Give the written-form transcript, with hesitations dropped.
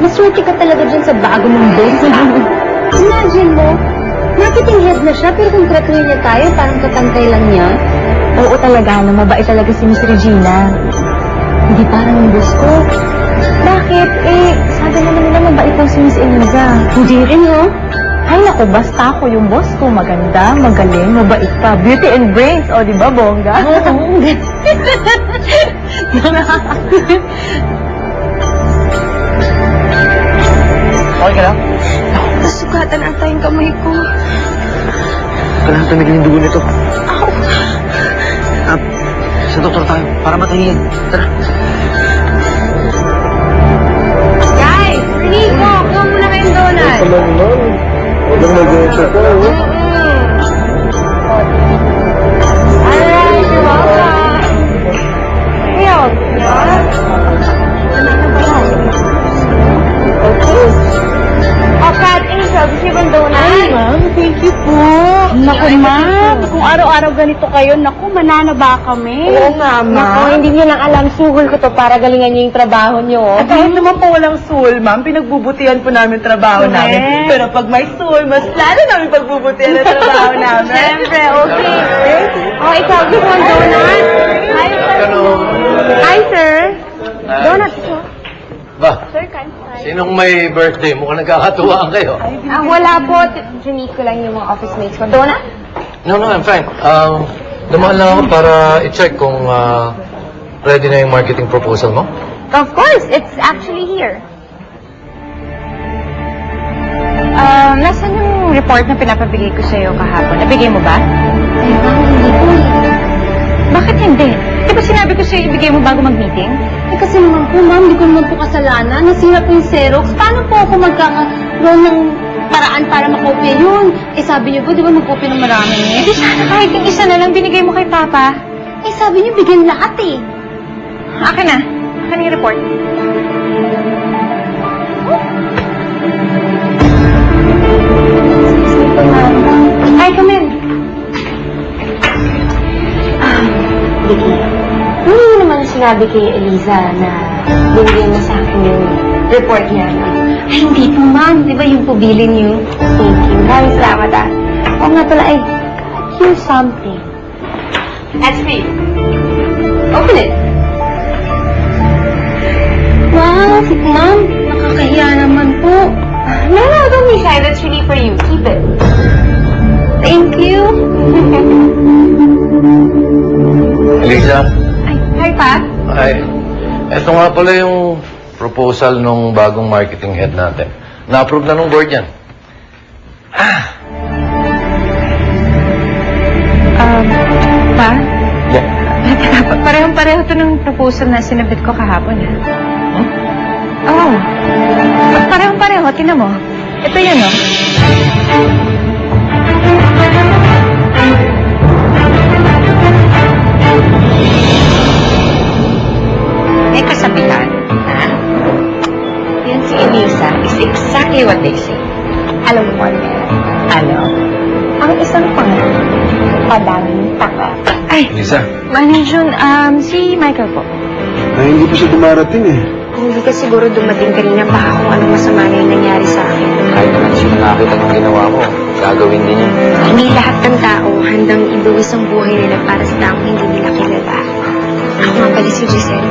maswerte ka talaga dyan sa bago mong boss, ha? Imagine mo, marketing head na siya, pero kung tratuhin niya tayo, parang katantay lang niya. Oo talaga, mabait talaga si Miss Regina. Hindi parang yung boss ko. Bakit? Sabi naman nila mabait lang si Miss Eliza. Hindi rin, no? Ay, naku, basta ako yung boss ko. Maganda, magaling, mabait pa. Beauty and brains. O, di ba, bongga? Oo. Okay ka lang? Nasugatan ata yung kamay ko. Kailangan tumigil yung dugo nito. Ako. Sa doktor tayo, para matahingin. Tara. Guys, Rico, kuha muna kayong donut. Huwag lang mag-iisip ko, Alright, you're welcome. Yo, okay. Oh, Kat, Angel, gusto niyo bang donut? Ay, ma'am, thank you po. Naku, ma'am, kung araw-araw ganito kayo, naku, mananaba kami. Oo nga, Naku, ma. hindi niyo lang alam, suhol ko to para galingan niyo yung trabaho niyo. At kahit naman po walang soul, ma'am, pinagbubutihan po namin yung trabaho namin. Correct. Pero pag may soul, mas lalo namin pagbubutihan ang trabaho namin. Siyempre, okay. Oh, ikaw, gusto mo donut? Hi, sir. Hi, sir. Donut po. Ba, Sir, kain. sinong may birthday? Mukhang nagkakatuwaan kayo. Wala po. Junit ko lang yung mga office mates ko. Donut? No, I'm fine. Dumaan lang ako para i-check kung ready na yung marketing proposal mo. Of course, it's actually here. Nasaan yung report na pinapabigay ko sa'yo kahapon? Nabigay mo ba? Ay, ma'am, hindi po eh. Bakit hindi? Di ba sinabi ko sa'yo ibigay mo bago mag-meeting? Eh, kasi naman po, ma'am, hindi ko naman po kasalanan. Nasira po yung Xerox. Paano po ako magkakaroon ng paraan para makopya yun? Eh, sabi niyo po, di ba magkopya ng marami? Di sana kahit yung isa na lang binigay mo kay Papa. Eh, sabi niyo, bigyan lahat eh. Akin na. Akin yung report. Hi, come in. Vicky, hindi mo naman sinabi kay Eliza na binigyan mo sa akin yung report niya, no? Ay, hindi po, ma'am. Di ba yung pubilin niyo? Thank you. Maraming salamat, ah. Oo nga pala, I got you something. That's me. Open it. Wow, ma'am. Nakakahiya naman po. No, don't be shy. That's really for you. Keep it. Thank you. Elisa, Hi, Pat. ay, eto nga pala yung proposal nung bagong marketing head natin. Na-approve na nung board yan. Pa? Yeah. Parehong-pareho to ng proposal na sinabit ko kahapon, ha? Hmm? Oo. Parehong-pareho, tinan mo. Ito yun, no? May kasabihan, ha? Yan si Elisa is exactly what they say. Alam mo, ano? Ang isang pangal, padaming taka. Ay, Elisa, Manny June, si Michael po. ay hindi pa siya dumarating eh. Hindi ka siguro dumating kanina baka kung anong masama na yung nangyari sa akin. Kahit naman siya nakakita ng ginawa mo, gagawin din yun. Hindi lahat ng tao handang ibuwis ang buhay nila para sa taong hindi nila kilala. Ako nga pala si Giselle.